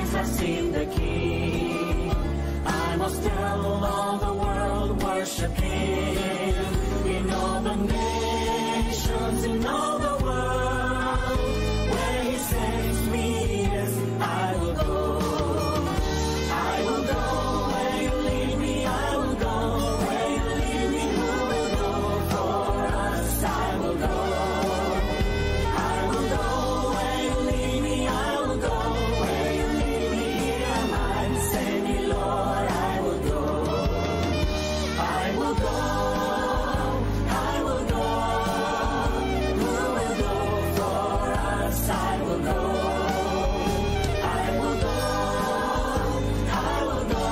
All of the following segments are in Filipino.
eyes have seen the King. I must tell all the world, worship Him. In all the nations, in all the world, where He sends me, yes, I will go. I will go where You lead me. I will go where You lead me. Who will go for us? I will go. I will go where You lead me. I will go where You lead me. Here am I, send me, Lord. I will go. I will go. I will go. Who will go for us? I will go. I will go. I will go.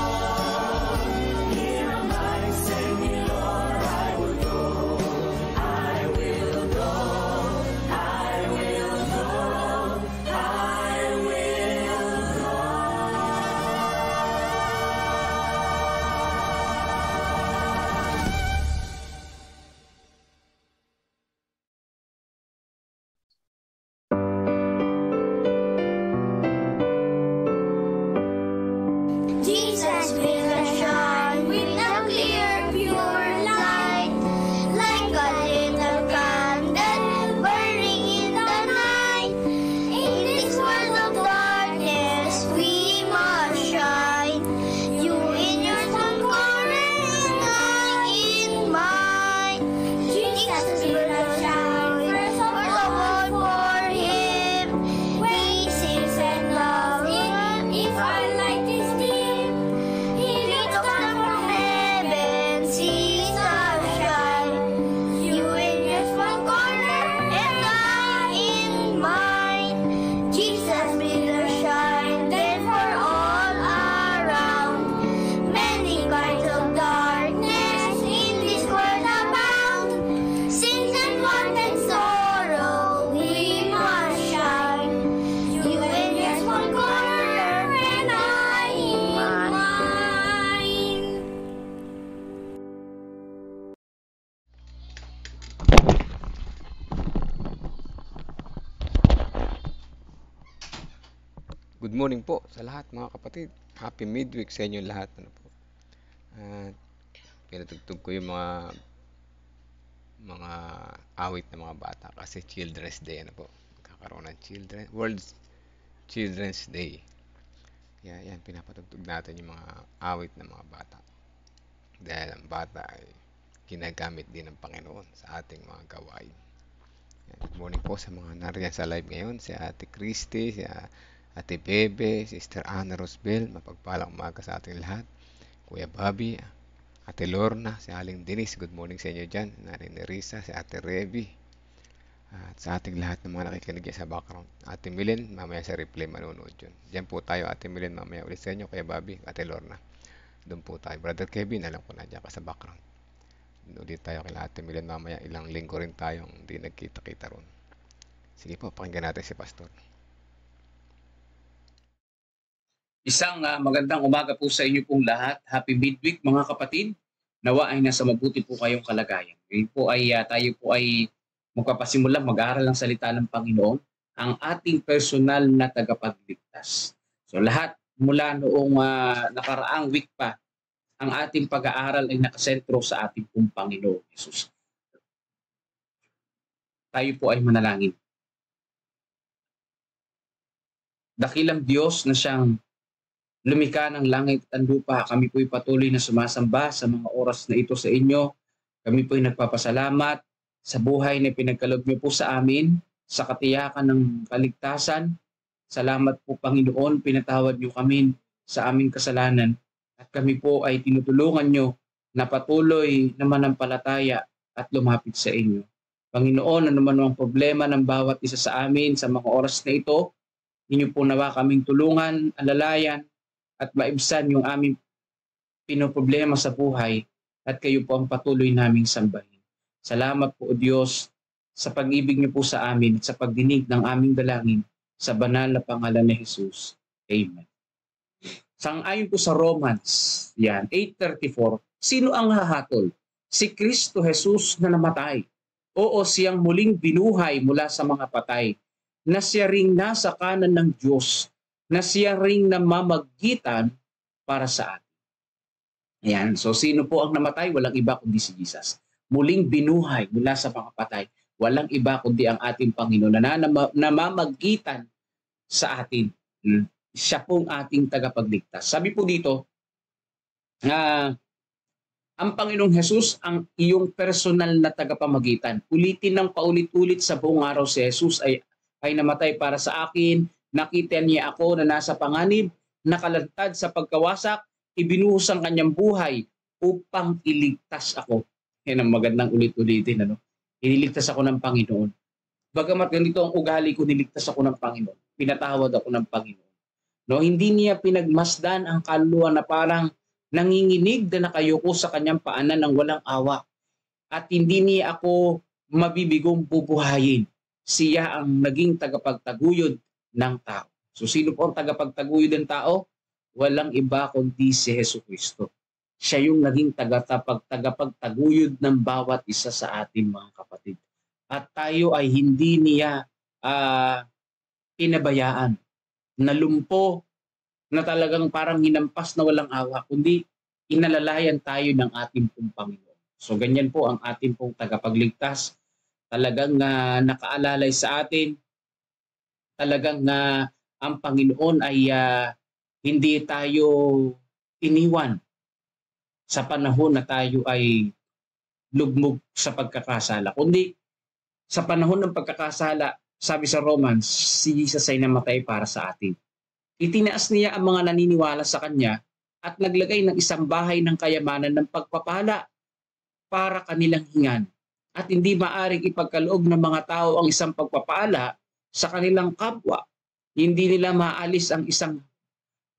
Here am I, send me, Lord. I will go. I will go. I will go. I will go. Jesus will shine with a clear, pure light, like a little candle burning in the night. In this world of darkness, we must shine. You in your sun corner, and I in mine. Jesus will shine, first of all for Him. Praises and love Him, if our light is dim. He looks down from heaven, sees us shine. You in your small corner, and I in mine. Jesus will shine, then for all around. Many kinds of darkness in this world abound. Sin and want and sorrow, we must shine. You in your small corner, and I in mine. Good morning po sa lahat mga kapatid. Happy midweek sa inyo lahat. Ano po? At pinatugtog ko yung mga awit ng mga bata kasi Children's Day ano po. Kakaroon ng World Children's Day. Yan pinapatugtog natin yung mga awit ng mga bata. Dahil ang bata ay ginagamit din ng Panginoon sa ating mga gawain. Good morning po sa mga nariyan sa live ngayon. Si Ate Christy, si Ate Bebe, Sister Ana Rosbel, mapagpalang umaga sa ating lahat. Kuya Bobby, Ate Lorna, si Aling Denise, good morning sa inyo dyan. Nanay Nerissa, si Ate Revi, at sa ating lahat ng mga nakikinig sa background. Ate Milen, mamaya sa replay manonood yun. Diyan po tayo, Ate Milen, mamaya ulit sa inyo. Kuya Bobby, Ate Lorna, doon po tayo. Brother Kevin, alam ko na dyan ka sa background. Ulit tayo kay Ate Milen mamaya. Ilang linggo rin tayong hindi nagkita-kita ron. Sige po, pakinggan natin si Pastor. Isang magandang umaga po sa inyo pong lahat. Happy midweek mga kapatid. Nawa ay nasa mabuti po kayong kalagayan. Ngayon po ay tayo po ay magpapasimula mag-aaral ng salita ng Panginoon, ang ating personal na tagapagligtas. So lahat mula noong nakaraang week pa, ang ating pag-aaral ay nakasentro sa ating pong Panginoon Jesus. Tayo po ay manalangin. Dakilang Diyos na siyang lumikha ng langit at lupa, kami po'y patuloy na sumasamba sa mga oras na ito sa inyo. Kami po'y nagpapasalamat sa buhay na pinagkaloob niyo po sa amin, sa katiyakan ng kaligtasan. Salamat po Panginoon, pinatawad niyo kami sa aming kasalanan at kami po ay tinutulungan niyo na patuloy na manampalataya at lumapit sa inyo. Panginoon, ano man ang problema ng bawat isa sa amin sa mga oras na ito, inyo po nawa kaming tulungan, alalayan, at maibsan yung aming pinoproblema sa buhay at kayo po ang patuloy naming sambahin. Salamat po o Diyos sa pag-ibig niyo po sa amin at sa pagdinig ng aming dalangin sa banal na pangalan ni Jesus. Amen. Sang-ayon po sa Romans 8:34, sino ang hahatol? Si Kristo Jesus na namatay. Oo, siyang muling binuhay mula sa mga patay, na siya ring nasa kanan ng Diyos, na siya ring namamagitan para sa atin. Ayan. So sino po ang namatay? Walang iba kundi si Jesus. Muling binuhay mula sa mga patay. Walang iba kundi ang ating Panginoon na namamagitan sa atin. Siya pong ating tagapagligtas. Sabi po dito, ang Panginoong Jesus ang iyong personal na tagapamagitan. Ulitin ng paulit-ulit sa buong araw si Jesus ay namatay para sa akin. Nakita niya ako na nasa panganib, nakalantad sa pagkawasak, ibinuhos ang kanyang buhay upang iligtas ako. Yan ang magandang ulit-ulitin. Iniligtas ako ng Panginoon. Bagamat ganito ang ugali ko, niligtas ako ng Panginoon. Pinatawad ako ng Panginoon. Hindi niya pinagmasdan ang kaluluwa na parang nanginginig na nakayuko sa kanyang paanan ng walang awa. At hindi niya ako mabibigong bubuhayin. Siya ang naging tagapagtaguyod ng tao. So sino po ang tagapagtaguyod ng tao? Walang iba kundi si Jesucristo. Siya yung naging tagapagtaguyod ng bawat isa sa ating mga kapatid. At tayo ay hindi niya pinabayaan. Nalumpo na talagang parang hinampas na walang awa, kundi inalalayan tayo ng ating pong Panginoon. So ganyan po ang ating pong tagapagligtas. Talagang nakaalalay sa atin. Talagang ang Panginoon ay hindi tayo iniwan sa panahon na tayo ay lugmok sa pagkakasala. Kundi sa panahon ng pagkakasala, sabi sa Romans, si Jesus ay namatay para sa atin. Itinaas niya ang mga naniniwala sa Kanya at naglagay ng isang bahay ng kayamanan ng pagpapala para kanilang hingan. At hindi maaring ipagkaloob ng mga tao ang isang pagpapala sa kanilang kapwa. Hindi nila maalis ang isang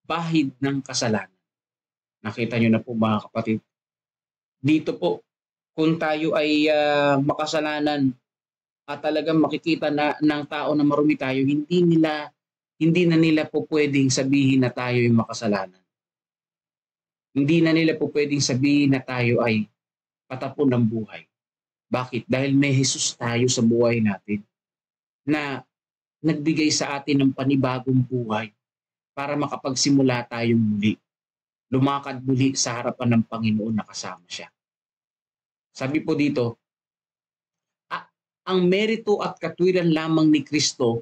bahid ng kasalanan. Nakita nyo na po mga kapatid. Dito po, kung tayo ay makasalanan at talagang makikita na ng tao na marumi tayo, hindi na nila po pwedeng sabihin na tayo ay makasalanan. Hindi na nila po pwedeng sabihin na tayo ay patapon ng buhay. Bakit? Dahil may Jesus tayo sa buhay natin na nagbigay sa atin ng panibagong buhay para makapagsimula tayong muli. Lumakad muli sa harapan ng Panginoon na kasama siya. Sabi po dito, ang merito at katwiran lamang ni Kristo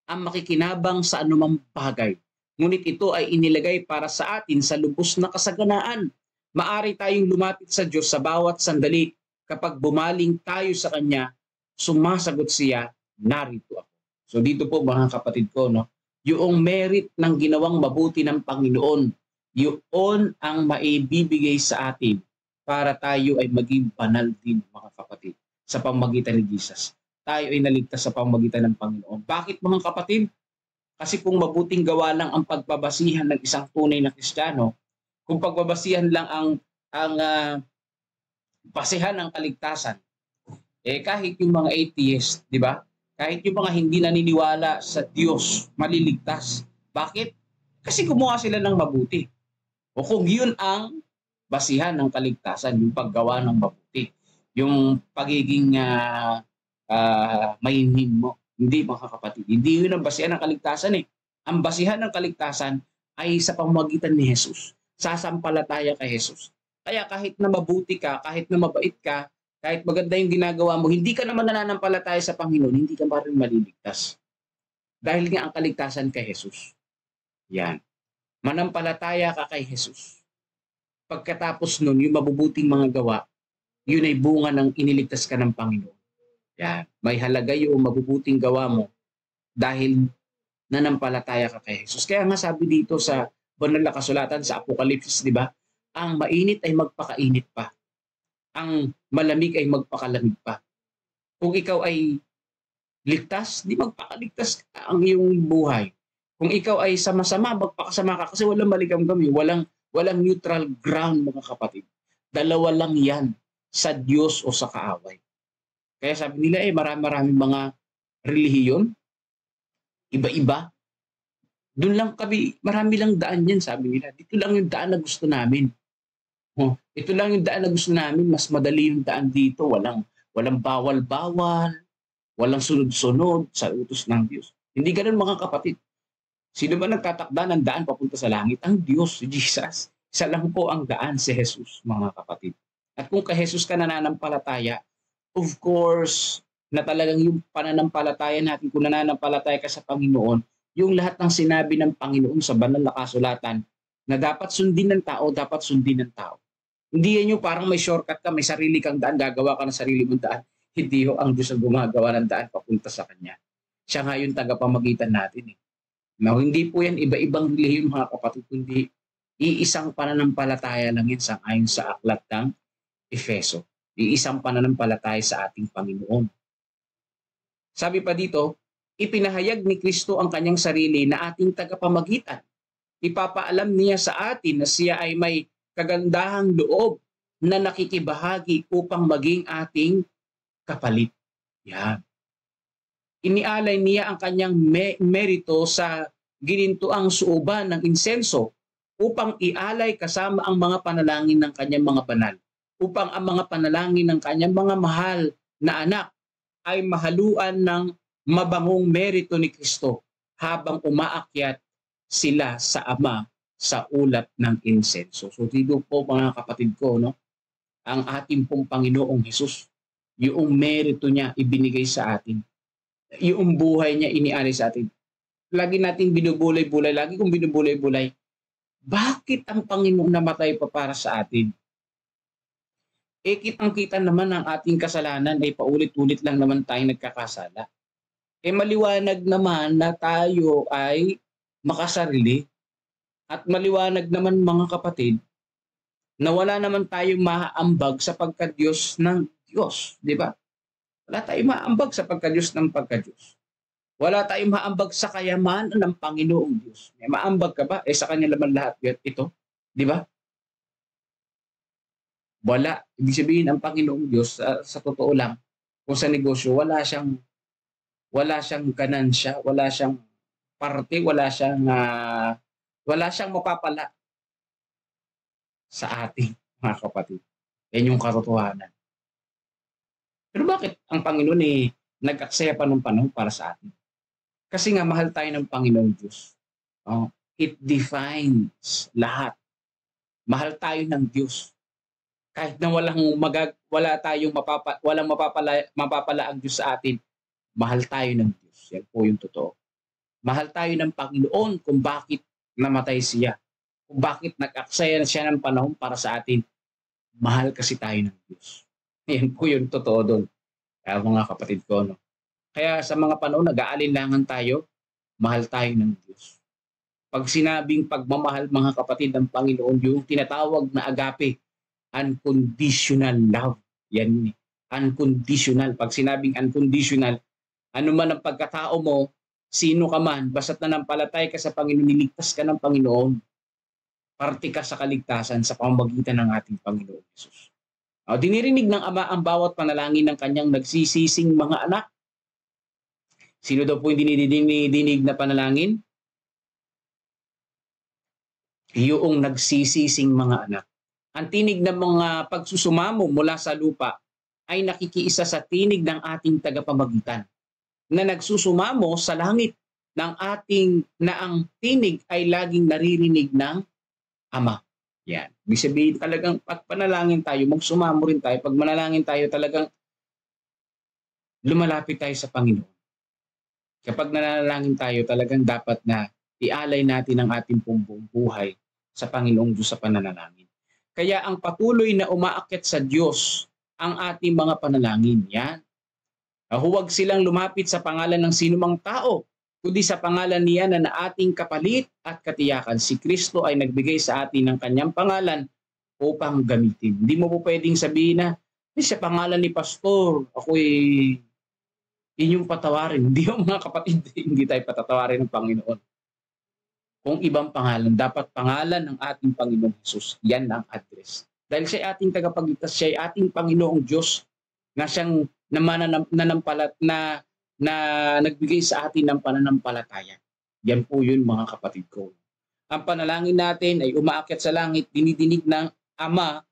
ang makikinabang sa anumang bagay. Ngunit ito ay inilagay para sa atin sa lubos na kasaganaan. Maari tayong lumapit sa Diyos sa bawat sandali. Kapag bumaling tayo sa Kanya, sumasagot siya, narito ako. So dito po mga kapatid ko, yung merit ng ginawang mabuti ng Panginoon, yun ang maibibigay sa atin para tayo ay maging banal din mga kapatid sa pamamagitan ni Jesus. Tayo ay naligtas sa pamamagitan ng Panginoon. Bakit mga kapatid? Kasi kung mabuting gawa lang ang pagbabasihan ng isang tunay na Kristiyano, kung pagbabasihan lang ang basehan ng kaligtasan, kahit yung mga atheist, di ba? Kahit yung mga hindi naniniwala sa Diyos, maliligtas. Bakit? Kasi gumawa sila ng mabuti. O kung yun ang basihan ng kaligtasan, yung paggawa ng mabuti, yung pagiging mainhin mo. Hindi mga kapatid. Hindi yun ang basihan ng kaligtasan . Ang basihan ng kaligtasan ay sa pamamagitan ni Jesus. Sasampalataya kay Jesus. Kaya kahit na mabuti ka, kahit na mabait ka, kahit maganda yung ginagawa mo, hindi ka naman nananampalataya sa Panginoon, hindi ka pa rin maliligtas. Dahil nga ang kaligtasan kay Jesus. Yan. Manampalataya ka kay Jesus. Pagkatapos nun, yung mabubuting mga gawa, yun ay bunga ng iniligtas ka ng Panginoon. Yan. May halaga yung mabubuting gawa mo dahil nanampalataya ka kay Jesus. Kaya nga sabi dito sa banal na kasulatan sa Apokalipsis, di ba? Ang mainit ay magpakainit pa. Ang malamig ay magpakalamig pa. Kung ikaw ay ligtas, di magpakaligtas ang iyong buhay. Kung ikaw ay sama-sama, magpakasama ka kasi walang maligam-gami, walang neutral ground mga kapatid. Dalawa lang yan, sa Diyos o sa kaaway. Kaya sabi nila marami-maraming mga relihiyon, iba-iba. Doon lang kami, marami lang daan yan, sabi nila. Dito lang yung daan na gusto namin. Ito lang yung daan na gusto namin, mas madali yung daan dito. Walang bawal-bawal, walang sunod-sunod sa utos ng Diyos. Hindi ganun mga kapatid. Sino ba nagtatakda ng daan papunta sa langit? Ang Diyos, si Jesus. Isa lang po ang daan, si Jesus, mga kapatid. At kung kay Jesus ka nananampalataya, of course, na talagang yung pananampalataya natin, kung nananampalataya ka sa Panginoon, yung lahat ng sinabi ng Panginoon sa banal na kasulatan na dapat sundin ng tao, dapat sundin ng tao. Hindi yan yung parang may shortcut ka, may sarili kang daan, gagawa ka ng sarili mong daan. Hindi yung ang Diyos ang gumagawa ng daan papunta sa Kanya. Siya nga yung tagapamagitan natin. Now, hindi po yan iba-ibang relihiyon mga kapatid, kundi iisang pananampalataya lang yan ayon sa aklat ng Efeso. Iisang pananampalataya sa ating Panginoon. Sabi pa dito, ipinahayag ni Kristo ang kanyang sarili na ating tagapamagitan. Ipapaalam niya sa atin na siya ay may kagandahang loob na nakikibahagi upang maging ating kapalit. Yan. Inialay niya ang kanyang merito sa ginintuang suuban ng insenso upang ialay kasama ang mga panalangin ng kanyang mga banal, upang ang mga panalangin ng kanyang mga mahal na anak ay mahaluan ng mabangong merito ni Kristo habang umaakyat sila sa Ama sa ulap ng insenso. So dito po mga kapatid ko, no, ang ating pong Panginoong Hesus, yung merito niya ibinigay sa atin. Yung buhay niya inialay sa atin. Lagi nating binubulay-bulay, lagi kong binubulay-bulay. Bakit ang Panginoon namatay pa para sa atin? Kitang-kita naman ang ating kasalanan ay paulit-ulit lang naman tayong nagkakasala. Maliwanag naman na tayo ay makasarili at maliwanag naman mga kapatid na wala naman tayong maaambag sa pagka-Diyos ng Diyos, di ba? Wala tayong maambag sa pagka-Diyos ng pagka-Diyos. Wala tayong maambag sa kayamanan ng Panginoong Diyos. May maambag ka ba? Sa Kanya naman lahat ito. Di ba? Wala. Ibig sabihin, ang Panginoong Diyos, sa totoo lang, kung sa negosyo, wala siyang ganansya, wala siyang parte, wala siyang mapapala sa ating mga kapatid. Yan yung katotohanan. Pero bakit ang Panginoon nag-aksaya pa ng panahon para sa atin? Kasi nga mahal tayo ng Panginoong Diyos. It defines lahat. Mahal tayo ng Diyos. Kahit na walang mapapala ang Diyos sa atin, mahal tayo ng Diyos. Yan po yung totoo. Mahal tayo ng Panginoon kung bakit namatay siya. Kung bakit nag-aksaya na siya ng panahon para sa atin. Mahal kasi tayo ng Diyos. Yan po yung totoo doon. Kaya mga kapatid ko, no? Kaya sa mga panahon nag-aalinlangan tayo, mahal tayo ng Diyos. Pag sinabing pagmamahal mga kapatid ng Panginoon, yung tinatawag na agape, unconditional love. Yan. Unconditional. Pag sinabing unconditional, ano man ang pagkatao mo, sino ka man, basta't nanampalataya ka sa Panginoon, niligtas ka ng Panginoon, parte ka sa kaligtasan sa pamamagitan ng ating Panginoon Jesus. Dinirinig ng Ama ang bawat panalangin ng kanyang nagsisising mga anak. Sino daw po yung dinidinig na panalangin? Yung nagsisising mga anak. Ang tinig ng mga pagsusumamo mula sa lupa ay nakikiisa sa tinig ng ating tagapamagitan na nagsusumamo sa langit ng na ang tinig ay laging naririnig ng Ama. Yan. Ibig sabihin talagang pag panalangin tayo, magsumamo rin tayo. Pag manalangin tayo, talagang lumalapit tayo sa Panginoon. Kapag nanalangin tayo, talagang dapat na ialay natin ang ating buong buhay sa Panginoong Diyos sa pananalangin. Kaya ang patuloy na umaakyat sa Diyos ang ating mga panalangin. Yan. Huwag silang lumapit sa pangalan ng sinumang tao, kundi sa pangalan niya na ating kapalit at katiyakan. Si Kristo ay nagbigay sa atin ng kanyang pangalan upang gamitin. Hindi mo po pwedeng sabihin na, sa pangalan ni Pastor, ako'y inyong patawarin. Hindi yung mga kapatid, hindi tayo patatawarin ng Panginoon. Kung ibang pangalan, dapat pangalan ng ating Panginoong Jesus. Yan ang address. Dahil siya ay ating tagapagligtas, siya ay ating Panginoong Diyos na siyang na nagbigay sa atin ng pananampalataya. Yan po yun mga kapatid ko. Ang panalangin natin ay umaakyat sa langit, dinidinig ng Ama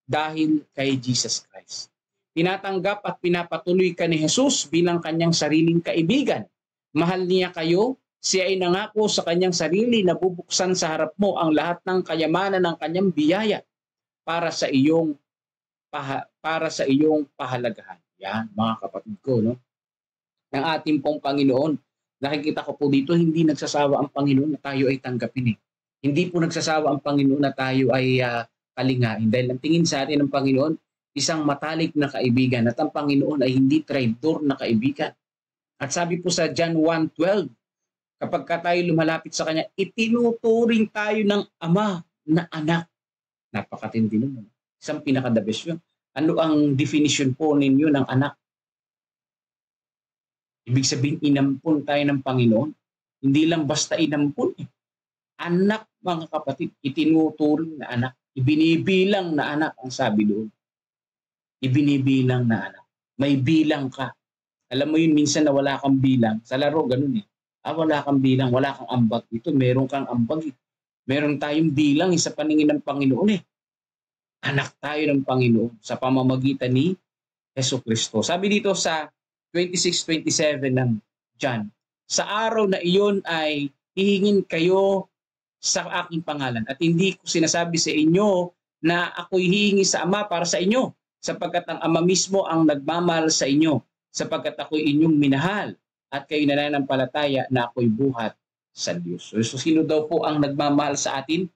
dahil kay Jesus Christ. Tinatanggap at pinapatuloy ka ni Jesus bilang kanyang sariling kaibigan. Mahal niya kayo Siya ay nangako sa kanyang sarili na bubuksan sa harap mo ang lahat ng kayamanan ng kanyang biyaya para sa iyong pahalagahan. Yan, mga kapatid ko, no? Ng ating pong Panginoon. Nakikita ko po dito, hindi nagsasawa ang Panginoon na tayo ay tanggapin eh. Hindi po nagsasawa ang Panginoon na tayo ay kalingain. Dahil ang tingin sa atin ng Panginoon, isang matalik na kaibigan. At ang Panginoon ay hindi traidor na kaibigan. At sabi po sa John 1:12, kapag tayo lumalapit sa Kanya, itinuturing tayo ng Ama na anak. Napakatindi naman. Isang pinaka-the best yun. Ano ang definition po ninyo ng anak? Ibig sabihin, inampun tayo ng Panginoon. Hindi lang basta inampun. Anak, mga kapatid, itinuturing na anak. Ibinibilang na anak ang sabi doon. Ibinibilang na anak. May bilang ka. Alam mo yun, minsan na wala kang bilang. Sa laro, ganun eh. Wala kang bilang, wala kang ambag. Ito, meron kang ambag. Meron tayong bilang sa paningin ng Panginoon eh. Anak tayo ng Panginoon sa pamamagitan ni Jesucristo. Sabi dito sa 26:27 ng John, sa araw na iyon ay hihingin kayo sa aking pangalan. At hindi ko sinasabi sa inyo na ako'y hihingi sa Ama para sa inyo, sapagkat ang Ama mismo ang nagmamahal sa inyo, sapagkat ako'y inyong minahal at kayo nananampalataya na ako'y buhat sa Diyos. So sino daw po ang nagmamahal sa atin?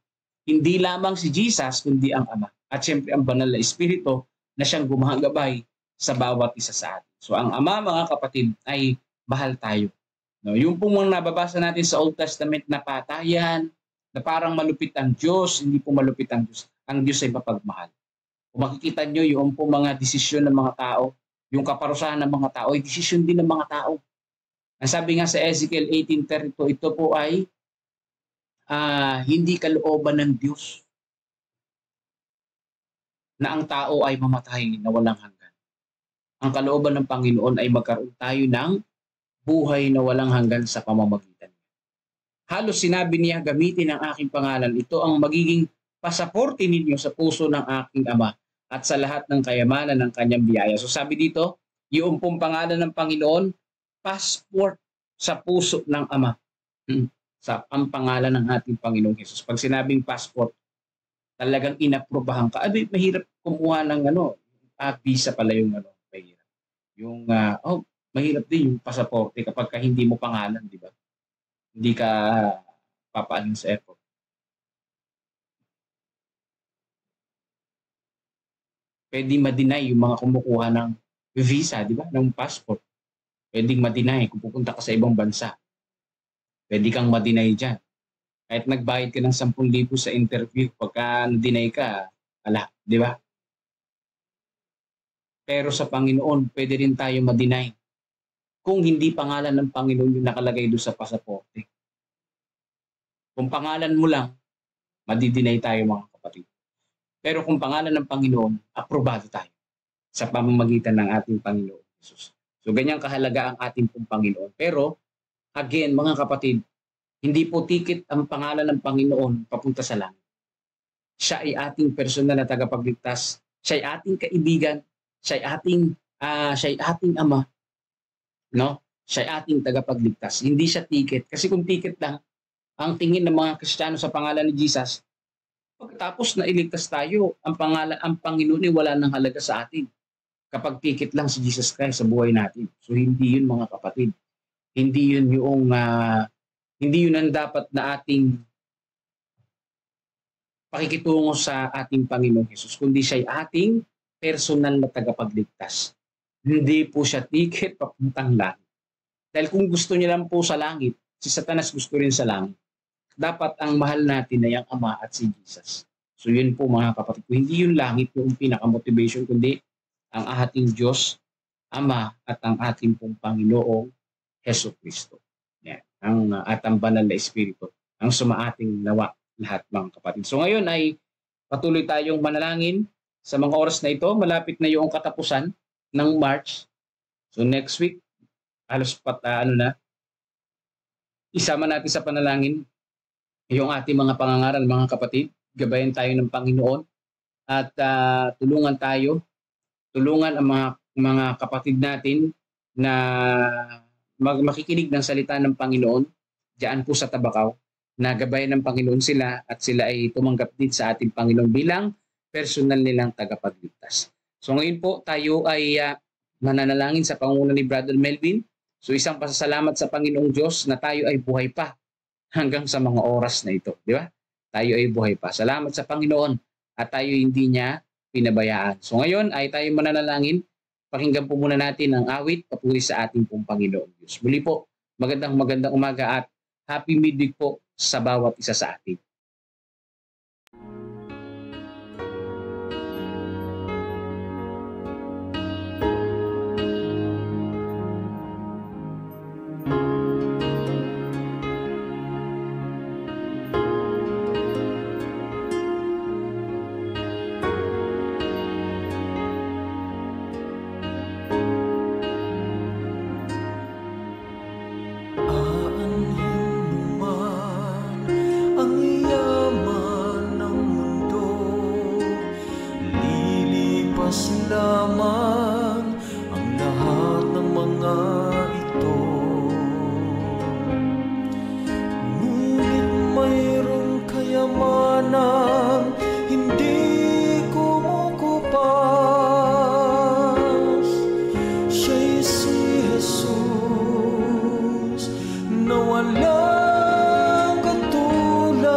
Hindi lamang si Jesus, kundi ang Ama. At siyempre ang banal na Espiritu na siyang gumagabay sa bawat isa sa atin. So ang Ama, mga kapatid, ay mahal tayo. No, yung pong mga nababasa natin sa Old Testament na patayan, na parang malupit ang Diyos, hindi po malupit ang Diyos. Ang Diyos ay mapagmahal. Kung makikita nyo yung pong mga desisyon ng mga tao, yung kaparusahan ng mga tao, ay desisyon din ng mga tao. Ang sabi nga sa Ezekiel 18:32, ito po ay hindi kalooban ng Diyos na ang tao ay mamatay na walang hanggan. Ang kalooban ng Panginoon ay magkaroon tayo ng buhay na walang hanggan sa pamamagitan niya. Halos sinabi niya, gamitin ang aking pangalan. Ito ang magiging pasaporte ninyo sa puso ng aking Ama at sa lahat ng kayamanan ng kanyang biyaya. So sabi dito, yung pong pangalan ng Panginoon, passport sa puso ng Ama. Sa ang pangalan ng ating Panginoong Hesus. Pag sinabing passport, talagang inaprobahan ka. Mahirap kumuha ng visa pala yung mahirap. Yung mahirap din yung pasaporte kapag hindi mo pangalan, di ba? Hindi ka papaanin sa airport. Pwede ma-deny yung mga kumukuha ng visa, di ba? Ng passport. Pwede ma-deny kung pupunta ka sa ibang bansa. Pwede kang ma-deny dyan. Kahit nagbayad ka ng 10,000 sa interview, pagka na-deny ka, di ba? Pero sa Panginoon, pwede rin tayo ma-deny kung hindi pangalan ng Panginoon yung nakalagay doon sa pasaporte. Kung pangalan mo lang, madi-deny tayo, mga kapatid. Pero kung pangalan ng Panginoon, aprobado tayo sa pamamagitan ng ating Panginoon Jesus. So ganyan kahalaga ang ating pong Panginoon. Pero again, mga kapatid, hindi po ticket ang pangalan ng Panginoon papunta sa langit. Siya ay ating personal na tagapagligtas. Siya ay ating kaibigan. Siya ay ating Ama. No? Siya ay ating tagapagligtas. Hindi siya ticket. Kasi kung ticket lang, ang tingin ng mga Kristiyano sa pangalan ni Jesus, pagkatapos na iligtas tayo, ang Panginoon ay wala nang halaga sa atin. Kapag ticket lang si Jesus Christ sa buhay natin. So hindi yun, mga kapatid. Hindi yun ang dapat na ating pakikitungo sa ating Panginoong Hesus, kundi siya ay ating personal na tagapagligtas. Hindi po siya ticket papuntang langit. Dahil kung gusto niya lang po sa langit, si Satanas gusto rin sa langit. Dapat ang mahal natin ay ang Ama at si Jesus. So yun po, mga kapatid ko, hindi yung langit yung pinaka-motivation, kundi ang ating Diyos, Ama at ang ating pong Panginoong Jesucristo. Yan. At ang banal na Espiritu ang sumaating nawa lahat, mga kapatid. So ngayon ay patuloy tayong manalangin sa mga oras na ito. Malapit na yung katapusan ng March. So next week, halos isama natin sa panalangin yung ating mga pangangaral, mga kapatid. Gabayan tayo ng Panginoon at tulungan ang mga kapatid natin na makikinig ng salita ng Panginoon diyan po sa Tabacaw, na gabayan ng Panginoon sila at sila ay tumanggap din sa ating Panginoon bilang personal nilang tagapagligtas. So ngayon po tayo ay mananalangin sa pangunguna ni Brother Melvin. So isang pasasalamat sa Panginoong Diyos na tayo ay buhay pa hanggang sa mga oras na ito. Di ba? Tayo ay buhay pa. Salamat sa Panginoon at tayo hindi niya pinabayaan. So ngayon ay tayo mananalangin. Pakinggan po muna natin ang awit papuri sa ating pong Panginoon Diyos. Muli po, magandang umaga at happy midweek po sa bawat isa sa atin. lamang ang lahat ng mga ito. Ngunit mayroong kayamanang hindi kumukupas. Siya'y si Jesus na walang katulad.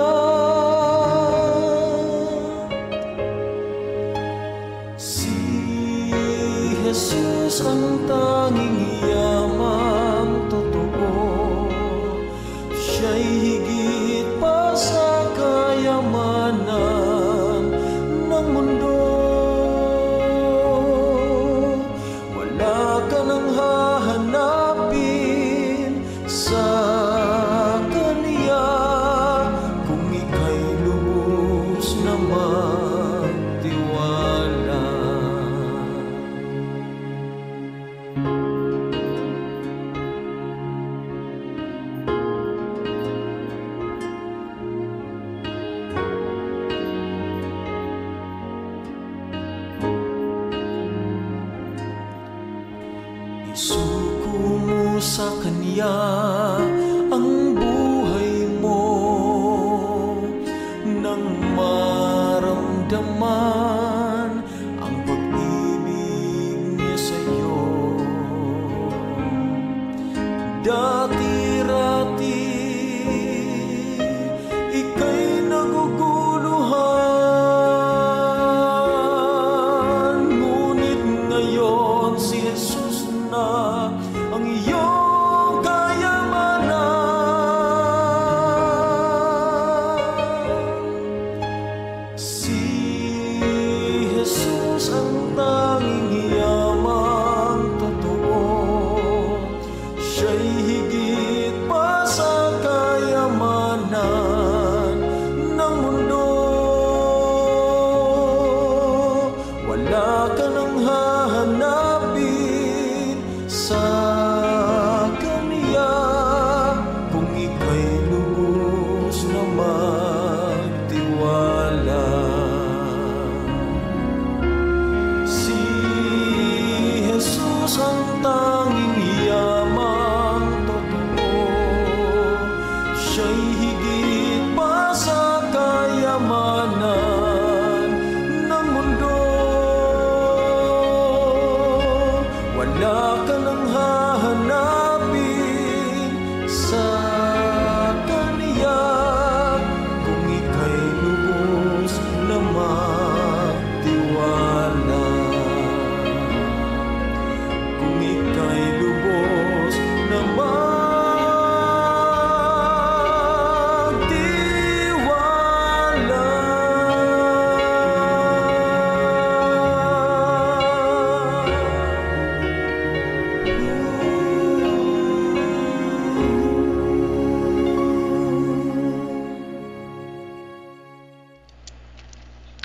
Si Jesus ang tanging yamang totoo. Siya'y higit pa sa kayamanan ng mundo. Wala ka nang hahanapin sa Kanya kung ika'y lubos na magtiwala. Isuko mo sa Kanya ang buhay mo nang maramdaman ang pag-ibig niya sa'yo. Dati-rati ika'y naguguluhan, ngunit ngayon si Jesus na ang iyong kayamanan. Si Jesus ang tanging yamang totoo. Siya'y higit pa sa kayamanan ng mundo. Wala ka nang hahanapin sa Kanya kung ika'y lubos na magtiwala. Si Jesus ang tanging yamang totoo. Siya'y higit pa sa kayamanan ng mundo. Wala ka nang hahanapin sa Kanya kung ika'y lubos na magtiwala. Kung ika'y lubos na magtiwala.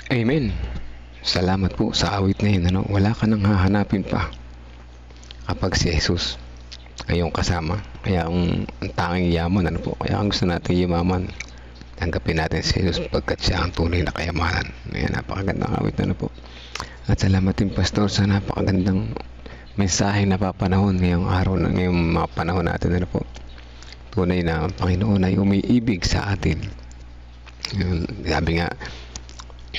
Amen. Salamat po sa awit na yun. Wala ka nang hahanapin pa kapag si Jesus ay iyong kasama. Kaya ang tanging yaman, kaya ang gusto natin yumaman, tanggapin natin si Jesus pagkat siya ang tunay na kayamanan. Ayan, napakagandang awit po. At salamat din, Pastor, sa napakagandang mensahe na papanahon ngayong araw, ngayong mga panahon natin po. tunay na ang Panginoon ay umiibig sa atin. Sabi nga,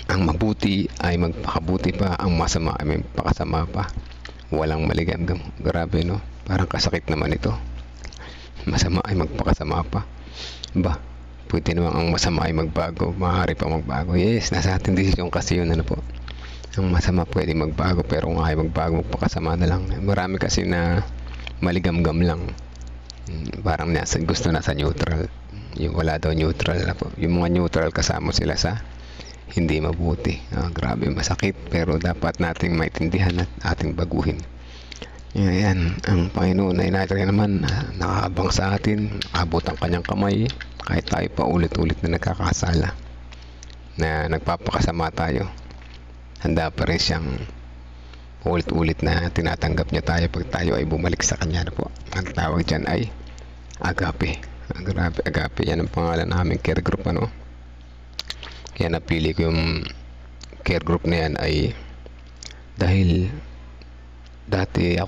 ang mabuti ay magpakabuti pa, ang masama ay magpakasama pa. Walang maligamgam. Grabe, no? Parang kasakit naman ito. Masama ay magpakasama pa. Ba, pwede naman ang masama ay magbago, maaari pa magbago. Yes, nasa ating desisyon kasi yun, ano po. Ang masama pwede magbago, pero kung ay magbago, magpakasama na lang. Marami kasi na maligamgam lang. Parang gusto nasa neutral. Yung wala daw neutral na po. Yung mga neutral kasama sila sa hindi mabuti. Grabe, masakit, pero dapat nating maintindihan at ating baguhin. Yan, ang Panginoon ay natin naman nakaabang sa atin, abot ang kanyang kamay kahit tayo pa ulit-ulit na nagkakasala, na nagpapakasama tayo. Handa pa rin siyang ulit-ulit na tinatanggap niya tayo pag tayo ay bumalik sa kanya na po. Ang tawag dyan ay agape. Grabe, agape. Yan ang pangalan namin care group, ano. Kaya napili ko yung care group na yan ay dahil dati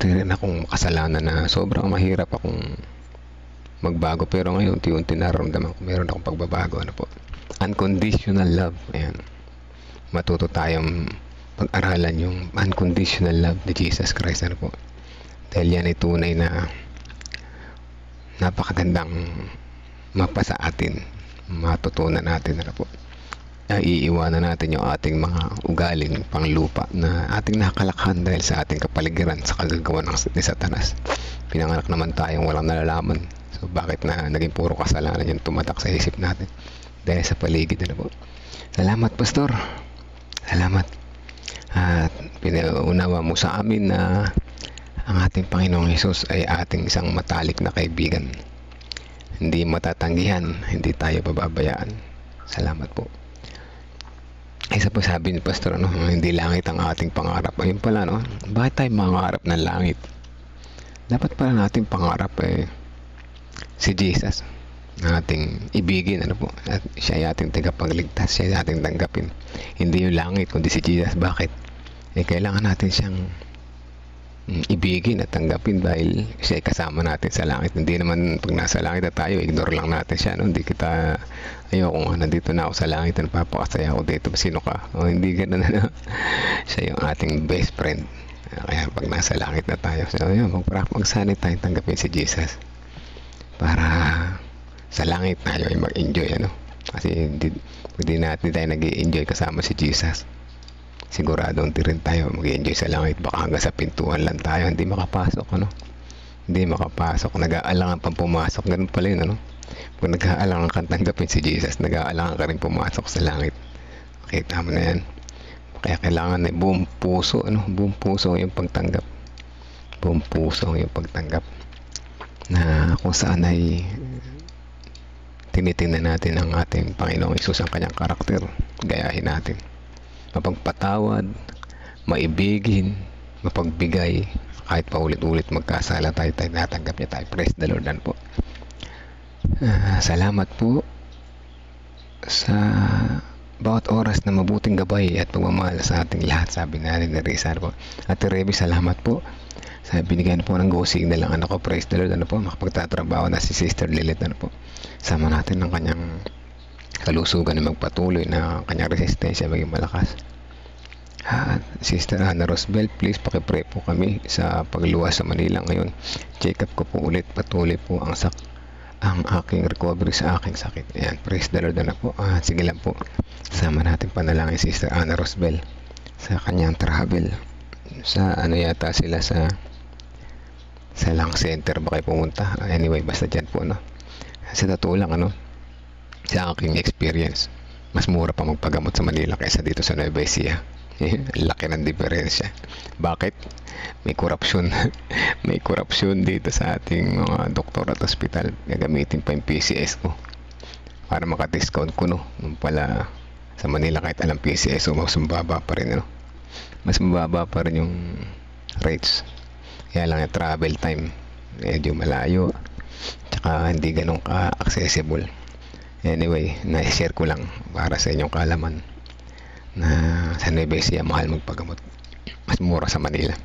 rin akong makasalanan na sobrang mahirap akong magbago, pero ngayon unti-unti nararamdaman ko meron akong pagbabago, ano po. Unconditional love. Ayan. Matuto tayong pag-aralan yung unconditional love ni Jesus Christ, ano po. Dahil yan ay tunay na napakagandang mapasa atin, matutunan natin, ano po. Iiwanan natin yung ating mga ugaling panglupa na ating nakalakhan dahil sa ating kapaligiran sa kagagawa ni Satanas. Pinanganak naman tayong walang nalalaman. So bakit na naging puro kasalanan yung tumatak sa isip natin dahil sa paligid, na po. Salamat, Pastor. Salamat. At pinaunawa mo sa amin na ang ating Panginoong Hesus ay ating isang matalik na kaibigan. Hindi matatanggihan, hindi tayo pababayaan. Salamat po. Isa po sabi ni Pastor, ano, hindi langit ang ating pangarap. Ayun pala, no? Bakit tayo mangarap ng langit? Dapat pala nating pangarap si Jesus, na ating ibigin, ano po. At siya ay ating tagapagligtas, siya ay ating tanggapin. Hindi yung langit, kundi si Jesus. Bakit? Kailangan natin siyang ibigin at tanggapin dahil siya ay kasama natin sa langit. Hindi naman pag nasa langit na tayo, ignore lang natin siya, no? Hindi kita, ayoko, nandito na ako sa langit, napapakasaya ako dito, sino ka? Hindi ganun, na siya yung ating best friend. Kaya pag nasa langit na tayo, so yun, magsanay tayong tanggapin si Jesus para sa langit tayo ay mag-enjoy, ano? Kasi hindi tayo nag-i-enjoy kasama si Jesus. Sigurado hindi rin tayo mag-enjoy sa langit. Baka hanggang sa pintuan lang tayo, hindi makapasok, ano? Hindi makapasok, nag-aalangan pang pumasok. Ganun pala yun, ano? Kung nag-aalangan kang tanggapin si Jesus, nag-aalangan ka rin pumasok sa langit. Makita mo na yan. Kaya kailangan na buong puso, ano? Buong puso yung pagtanggap. Buong puso yung pagtanggap. Na kung saan ay tinitingnan natin ang ating Panginoong Hesus, ang kanyang karakter. Gayahin natin. Mapagpatawad, maibigin, mapagbigay, kahit paulit-ulit magkasala tayo, natanggap niya tayo. Praise the Lord, po. Salamat po sa bawat oras na mabuting gabay at pagmamahal sa ating lahat, sabi na rin ni Risa, po. At Reby, salamat po sa binigyan po ng go signal ang anak ko. Praise the Lord, po. Makapagtatrabaho na si Sister Lilith, po. Sama natin ng kanyang kalusugan na magpatuloy na kanyang resistensya maging malakas. Sister Hannah Rosbel, please pakipray po kami sa pagluwas sa Manila ngayon. Check up ko po ulit, patuloy po ang aking recovery sa aking sakit. Ayan, praise the Lord, po. Sige lang po, sama natin panalangin Sister Hannah Rosbel sa kanyang travel. Sa yata sila sa Lang Center ba kayo pumunta? Anyway, basta dyan po, no? Sa totoo lang, sa aking experience, mas mura pa magpagamot sa Manila kaysa dito sa Nueva Ecija. Laki ng diferensya. Bakit? May korupsyon. May korupsyon dito sa ating mga doktor at ospital. Gagamitin pa yung PCS ko para maka-discount ko, no? Nung pala sa Manila, kahit alam PCS, mas mababa pa rin, no? Mas mababa pa rin yung rates. Kaya lang yung travel time medyo malayo, tsaka hindi ganun ka-accessible. Anyway, na-share ko lang para sa inyong kaalaman na sa Nueva Ecija mahal magpagamot, mas mura sa Manila.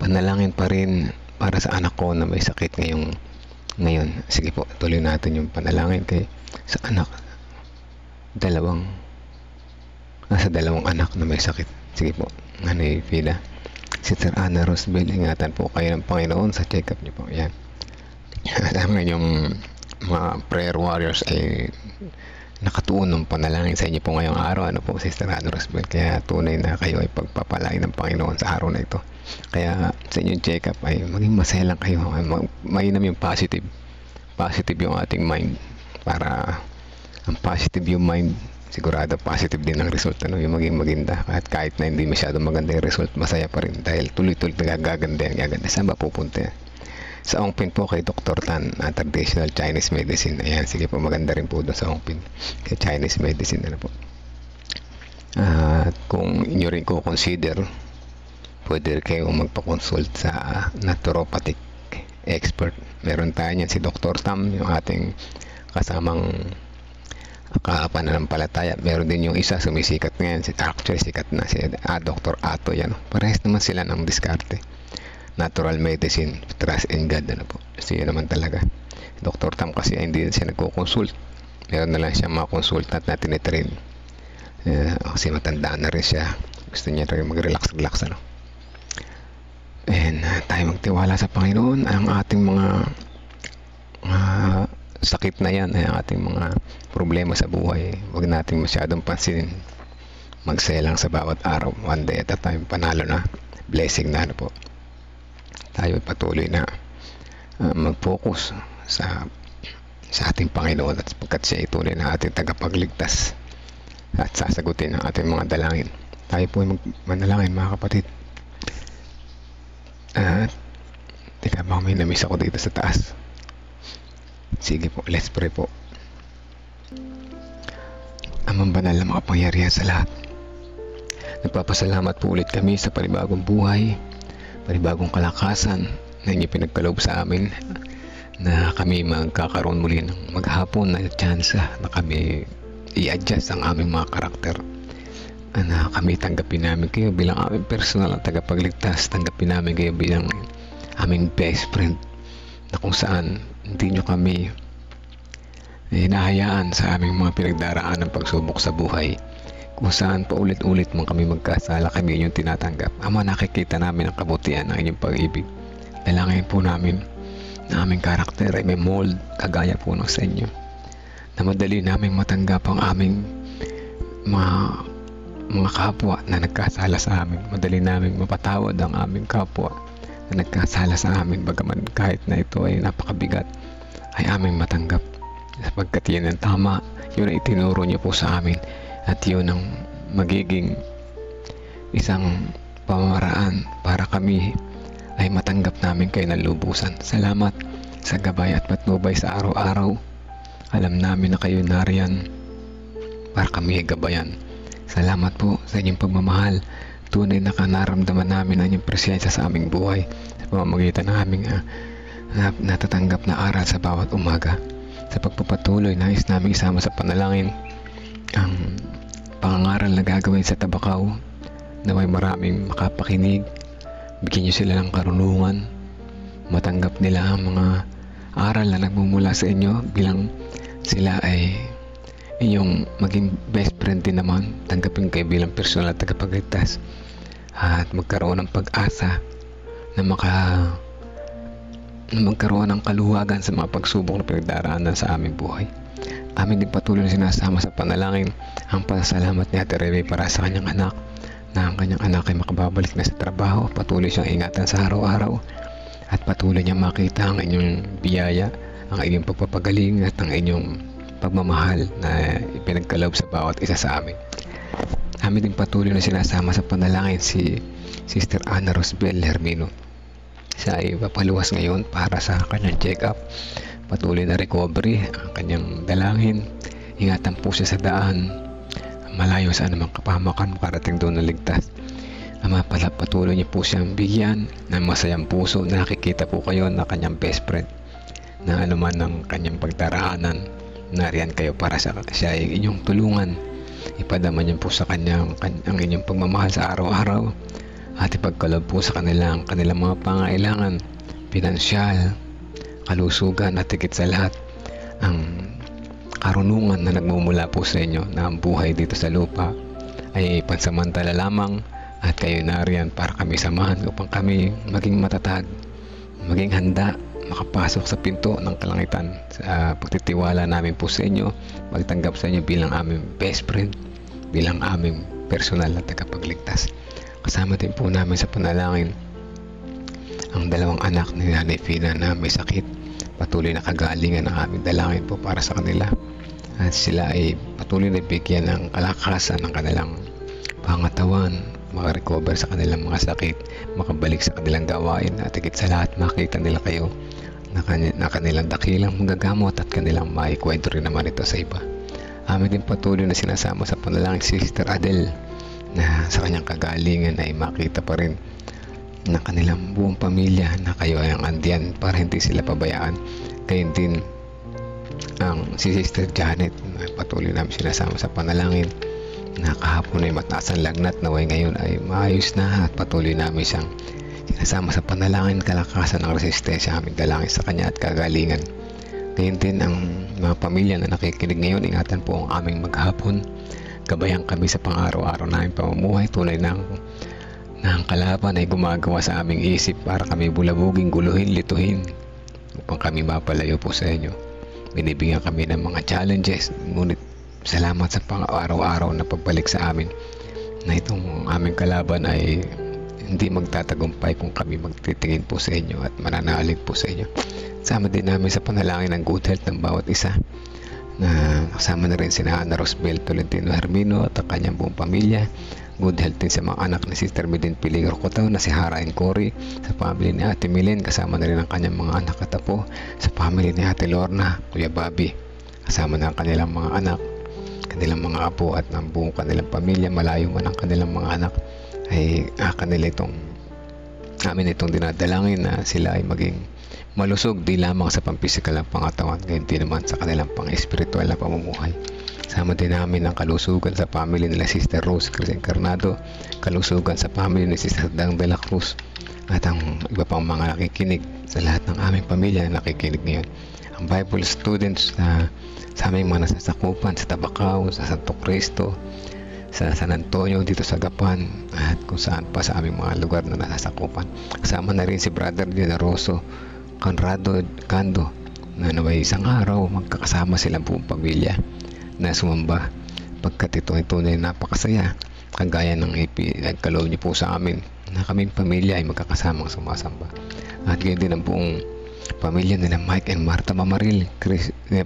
Panalangin pa rin para sa anak ko na may sakit ngayon. Sige po, tuloy natin yung panalangin sa anak. Nasa dalawang anak na may sakit. Sige po, Nanay Vida. Sister Ana Rosbel, ingatan po kayo ng Panginoon sa check-up niyo po. Yan. Ang inyong mga prayer warriors ay nakatuon ng panalangin sa inyo po ngayong araw. Ano po, Sister Ana Rosbel? Kaya tunay na kayo ay pagpapalain ng Panginoon sa araw na ito. Kaya sa inyong check-up ay maging masaya lang kayo. Mainam yung positive yung ating mind. Para ang positive yung mind, sigurado positive din ang result. Yung maging maganda. At kahit na hindi masyado maganda yung result, masaya pa rin. Dahil tuloy-tuloy gaganda. Saan ba pupunta? Sa Ongpin po kay Dr. Tan, Traditional Chinese Medicine. Ayan, sige po, maganda rin po doon sa Ongpin kay Chinese Medicine. Ano po. At kung inyo rin ko consider, pwede kayong magpa-consult sa naturopathic expert. Meron tayo niyan si Dr. Tam, yung ating kasamang kapananampalataya. Meron din yung isa sumisikat ngayon, actually sikat na si Dr. Ato. Yan. Parehas naman sila ng diskarte. Natural medicine, trust in God. Ano po. So yun naman talaga. Dr. Tam kasi hindi siya nagko-consult. Meron na lang siya mga consultant na tinitrain. Kasi matandaan na rin siya. Gusto niya rin mag-relax. Ano? And tayo magtiwala sa Panginoon. Ang ating mga sakit na yan, ang ating mga problema sa buhay, huwag natin masyadong pansinin. Magsaya lang sa bawat araw, one day at a time. Panalo na, blessing na. Ano po. Tayo patuloy na mag-focus sa ating Panginoon, at sapagkat siya tunay na ating tagapagligtas at sasagutin ang ating mga dalangin. Tayo po ay manalangin, mga kapatid. Teka, baka may namiss ako dito sa taas. Sige po, let's pray po. Amang banal na makapangyarihan sa lahat, nagpapasalamat po ulit kami sa panibagong buhay, panibagong kalakasan na inyo pinagkaloob sa amin, na kami magkakaroon muli ng maghapon na chance na kami i-adjust ang aming mga karakter, na kami tanggapin namin kayo bilang aming personal at tagapagligtas. Tanggapin namin kayo bilang aming best friend, na kung saan hindi nyo kami hinahayaan sa aming mga pinagdaraan ng pagsubok sa buhay. Kung saan paulit-ulit man kami magkasala, kami inyong tinatanggap. Ama, nakikita namin ang kabutihan ng inyong pag-ibig. Dalangin po namin na aming karakter ay may mold kagaya po ng sa inyo, na madali namin matanggap ang aming mga kapwa na nagkasala sa amin. Madali namin mapatawad ang aming kapwa na nagkasala sa amin, bagaman kahit na ito ay napakabigat, ay aming matanggap, sapagkat yun ang tama, yun ang itinuro niyo po sa amin, at yun ang magiging isang pamamaraan para kami ay matanggap namin kayo ng lubusan. Salamat sa gabay at patnubay sa araw-araw. Alam namin na kayo nariyan para kami ay gabayan. Salamat po sa inyong pagmamahal. Tunay na naramdaman namin ang inyong presensya sa aming buhay sa pamamagitan ng aming natatanggap na aral sa bawat umaga. Sa pagpapatuloy, nais namin isama sa panalangin ang pangangaral na gagawin sa Tabakaw, na may maraming makapakinig. Bigyan niyo sila ng karunungan, matanggap nila ang mga aral na nagmumula sa inyo, bilang sila ay inyong maging best friend din naman. Tanggapin kayo bilang personal at tagapagligtas, at magkaroon ng pag-asa na magkaroon ng kaluwagan sa mga pagsubok na pinagdaraanan sa aming buhay. Amin din patuloy na sinasama sa panalangin ang pasasalamat ni Ate Rebe para sa kanyang anak, na ang kanyang anak ay makababalik na sa trabaho. Patuloy siyang ingatan sa araw-araw, at patuloy niyang makita ang inyong biyaya, ang inyong pagpapagaling, at ang inyong pagmamahal na ipinagkaloob sa bawat isa sa amin. Amin din patuloy na sinasama sa panalangin si Sister Ana Rosbel Hermino. Siya ay papaluwas ngayon para sa kanyang check-up, patuloy na recovery, ang kanyang dalangin. Ingatan po siya sa daan, malayo sa anumang kapahamakan, parating doon na ligtas. Ama, patuloy niyo po siyang bigyan ng masayang puso. Nakikita po kayo na kanyang best friend, na anuman ng kanyang pagdaraanan, nariyan kayo para sa siya ay inyong tulungan. Ipadama niyo po sa kanya ang inyong pagmamahal sa araw-araw, at ipagkaloob po sa kanilang mga pangailangan pinansyal, kalusugan at higit sa lahat ang karunungan na nagmumula po sa inyo na ang buhay dito sa lupa ay pansamantala lamang at kayo nariyan para kami samahan upang kami maging matatag, maging handa makapasok sa pinto ng kalangitan sa pagtitiwala namin po sa inyo, pagtanggap sa inyo bilang aming best friend, bilang aming personal na tagapagligtas. Kasama din po namin sa panalangin ang dalawang anak ni Nanay Fina na may sakit. Patuloy na kagalingan ang aming dalangin po para sa kanila at sila ay patuloy na bigyan ng kalakasan ng kanilang pangatawan, makarecover sa kanilang mga sakit, makabalik sa kanilang gawain at higit sa lahat makita nila kayo na kanilang dakilang magagamot at kanilang maikwento rin naman ito sa iba. Amin din patuloy na sinasama sa panalangin si Sister Adele na sa kanyang kagalingan ay makita pa rin ng kanilang buong pamilya na kayo ay ang andiyan para hindi sila pabayaan. Gayon din ang si Sister Janet na patuloy namin sinasama sa panalangin na kahapon ay mataas ang lagnat, naway ngayon ay maayos na at patuloy namin siyang sinasama sa panalangin, kalakasan ng resistensya aming dalangin sa kanya at kagalingan. Gayon din ang mga pamilya na nakikinig ngayon, ingatan po ang aming maghapon, gabayan kami sa pang-araw-araw naming pamumuhay. Tunay na ang kalaban ay gumagawa sa aming isip para kami bulabugin, guluhin, lituhin upang kami mapalayo po sa inyo. Binibigyan kami ng mga challenges, ngunit salamat sa pang-araw-araw na pagbalik sa amin na itong aming kalaban ay hindi magtatagumpay kung kami magtitingin po sa inyo at mananalig po sa inyo. Sama din namin sa panalangin ng good health ng bawat isa na kasama na rin si Ana Rosbel Tolentino Hermino at ang kanyang buong pamilya. Good health din sa mga anak ni Sister Midin Piligro Cotaw na si Hara and Cory, sa family ni Ate Milen, kasama na rin ang kanyang mga anak at apo, sa family ni Ate Lorna, Kuya Bobby, kasama na ang kanilang mga anak, kanilang mga apo at ng buong kanilang pamilya. Malayo man ang kanilang mga anak ay amin itong dinadalangin na sila ay maging malusog di lamang sa pampisikal ng pangatawan, gayon din naman sa kanilang pang-espiritual na pamumuhay. Sama din namin ang kalusugan sa family nila Sister Rose Cris Encarnado, kalusugan sa family ni Sister Dang de la Cruz at ang iba pang mga nakikinig sa lahat ng aming pamilya na nakikinig ngayon. Ang Bible students sa aming mga nasasakupan sa Tabacao, sa Santo Cristo, sa San Antonio, dito sa Gapan at kung saan pa sa aming mga lugar na nasasakupan. Kasama na rin si Brother Generoso Conrado Cando na naway isang araw magkakasama silang buong pamilya na sumamba, pagkat ito ay tunay napakasaya, kagaya ng nagkaloob niyo po sa amin na kaming pamilya ay magkakasamang sumasamba. At gayon din ang buong pamilya nila Mike and Martha Mamaril,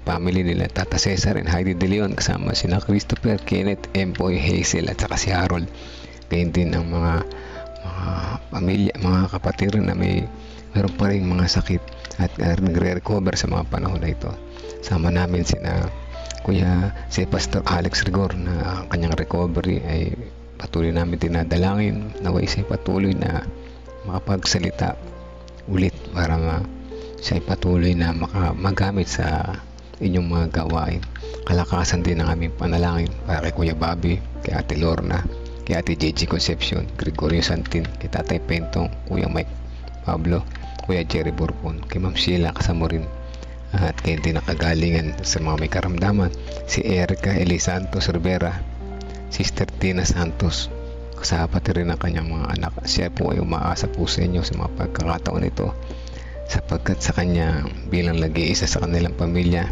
family nila Tata Cesar and Heidi De Leon, kasama sina Christopher, Kenneth, Empoy, Hazel at saka si Harold. Gayon din ang mga pamilya, mga kapatid na meron pa rin mga sakit at nagre-recover sa mga panahon na ito. Sama namin si Pastor Alex Rigor na ang kanyang recovery ay patuloy namin dinadalangin naway siya patuloy na makapagsalita ulit para siya patuloy na magamit sa inyong mga gawain. Kalakasan din ang aming panalangin para kay Kuya Bobby, kay Ate Lorna, kay Ate JJ Concepcion, Gregorio Santin, kay Tatay Pentong, Kuya Mike Pablo, Kuya Jerry Bourbon, kay Ma'am Sheila kasama rin at kayo din nakagalingan sa mga may karamdaman, si Erica Eli Santos Rivera, Sister Tina Santos, kasama pati rin ang kanyang mga anak. Siya po ay umaasa po sa inyo sa mga pagkakataon nito sapagkat sa kanya bilang nag-iisa sa kanilang pamilya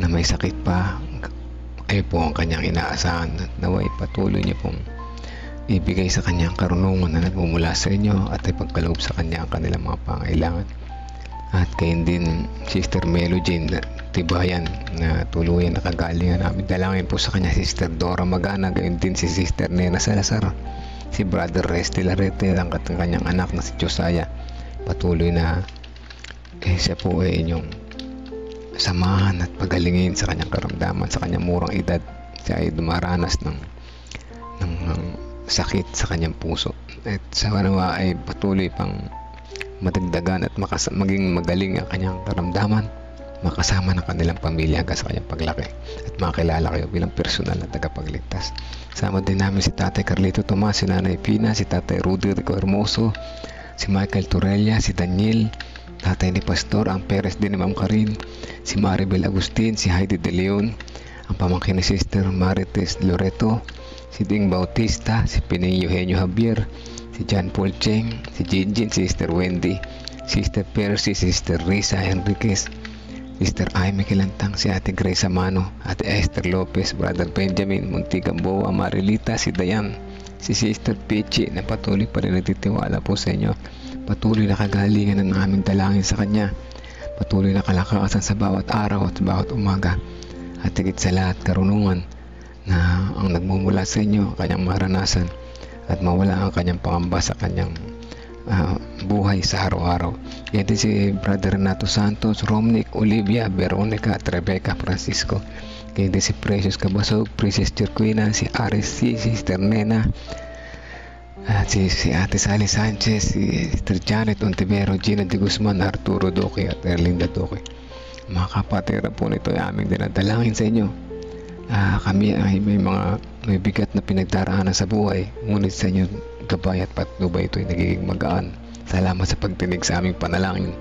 na may sakit pa, ay po ang kanyang inaasahan at naway patuloy niyo pong ibigay sa kanyang karunungan na nagmumula sa inyo at ipagkaloob sa kanya ang kanilang mga pangailangan. At kayo din Sister Melo Jane Tibayan na tuluyan na kagalingan namin. Dalangin po sa kanya Sister Dora Magana, gayon din si Sister Nena Salazar, si Brother Resty Larete, ang kanyang anak na si Josiah. Patuloy na siya po ay inyong samahan at pagalingin sa kanyang karamdaman, sa kanyang murang edad. Siya ay dumaranas ng sakit sa kanyang puso at sa nawa ay patuloy pang madagdagan at maging magaling ang kanyang karamdaman, makasama ng kanilang pamilya hanggang sa kanyang paglaki at makilala kayo bilang personal na tagapagligtas. Sama din namin si Tatay Carlito Tomas, si Nanay Pina, si Tatay Rudy Rico Hermoso, si Michael Torella, si Daniel, tatay ni Pastor, ang Perez din ni Ma'am Karin, si Maribel Agustin, si Heidi De Leon, ang pamangkin ni Sister Marites Loreto, si Ding Bautista, si Pinay Eugenio Javier, si John Paul Cheng, si Jinjin, Sister Wendy, Sister Percy, Sister Risa Enriquez, Sister Aimee Kilantang, si Ate Grace Amano, Ate Esther Lopez, Brother Benjamin Muntigamboa, Marilita, si Dayan, si Sister Pichi na patuloy pa rin nagtitiwala po sa inyo. Patuloy na kagalingan ng aming dalangin sa Kanya. Patuloy na kalakasan sa bawat araw at bawat umaga. At higit sa lahat, karunungan na ang nagmumula sa inyo, Kanyang maranasan at mawala ang Kanyang pangamba sa Kanyang buhay sa araw-araw. Yan din si Brother Renato Santos, Romnick, Olivia, Veronica at Rebecca Francisco. Yan din si Precious Cabasog, Princess Jerquina, si Aris, si Sister Nena, at si Ate Sally Sanchez, si Sister Janet Ontivero, Gina de Guzman, Arturo Duque at Erlinda Duque. Mga kapatira po nito ay aming dinadalangin sa inyo. Kami ay may bigat na pinagdaraanan sa buhay, ngunit sa inyo gabay at patnubay ito ay nagiging magaan. Salamat sa pagtinig sa aming panalangin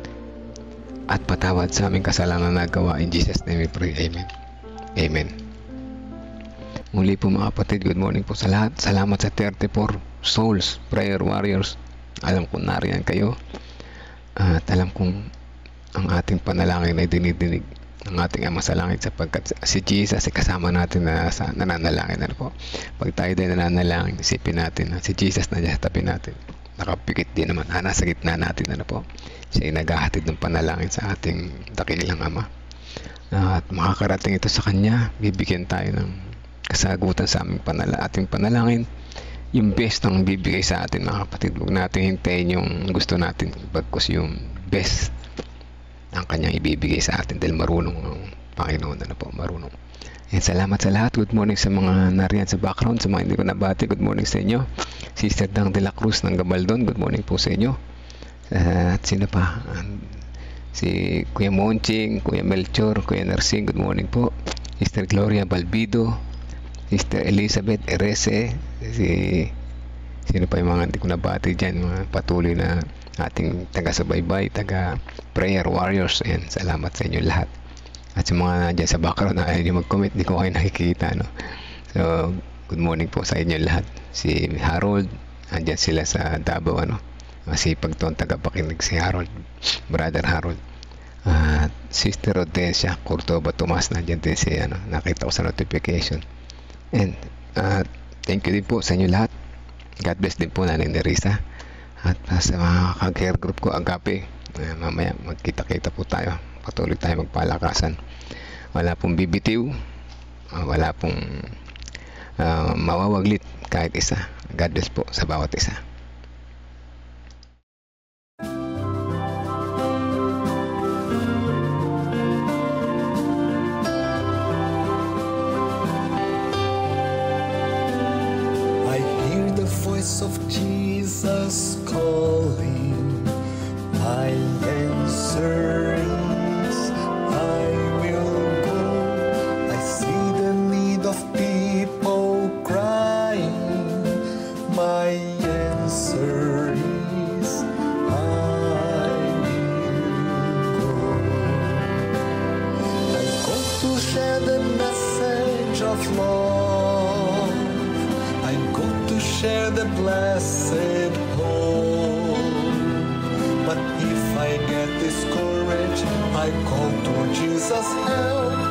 at patawad sa aming kasalanan na nagawa. In Jesus' name we pray. Amen. Amen. Muli po mga kapatid, good morning po sa lahat. Salamat sa 34 souls, prayer warriors. Alam ko nariyan kayo at alam kong ang ating panalangin ay dinidinig ng ating Ama sa Langit, sapagkat si Jesus ay kasama natin na sa nananalangin. Ano po? Pag tayo din nananalangin, isipin natin na si Jesus na sa tabi natin. Nakapikit din naman, nasa gitna natin. Ano po? Siya ay naghahatid ng panalangin sa ating dakilang Ama. At makakarating ito sa Kanya, bibigyan tayo ng kasagutan sa aming ating panalangin. Yung best ang bibigay sa atin, mga kapatid. Huwag natin hintayin yung gusto natin, bagkus yung best ang Kanyang ibibigay sa atin dahil marunong ang Panginoon. Ano po, marunong. And salamat sa lahat. Good morning sa mga nariyan sa background, sa mga hindi ko nabati. Good morning sa inyo. Sister Dang de la Cruz ng Gabaldon, good morning po sa inyo. At sino pa? Si Kuya Monching, Kuya Melchor, Kuya Narsing, good morning po. Sister Gloria Balbido, Sister Elizabeth Erese, sino pa yung mga hindi ko nabati dyan, mga patuloy na ating taga-subaybay, taga-prayer warriors. Ayan, salamat sa inyo lahat. At sa mga dyan sa background na ayaw nyo mag-comment, hindi ko kayo nakikita, no? So, good morning po sa inyo lahat. Si Harold, andyan sila sa Davao, ano? Masipag to ang tagapakinig si Harold, Brother Harold. At Sister Rodesia Cordoba Tomas, nandyan din si, nakita ko sa notification. And, thank you din po sa inyo lahat. God bless din po Nanay Nerissa. At sa mga kag-care group ko, Agape, mamaya magkita-kita po tayo. Patuloy tayo magpalakasan. Wala pong bibitiw, wala pong mawawaglit kahit isa. God bless po sa bawat isa. I hear the voice of Jesus calling. My answer is I will go. I see the need of people crying. My answer is I will go. I go to share the message of love. I go to share the blessed hope. But if I get discouraged, I call to Jesus' help.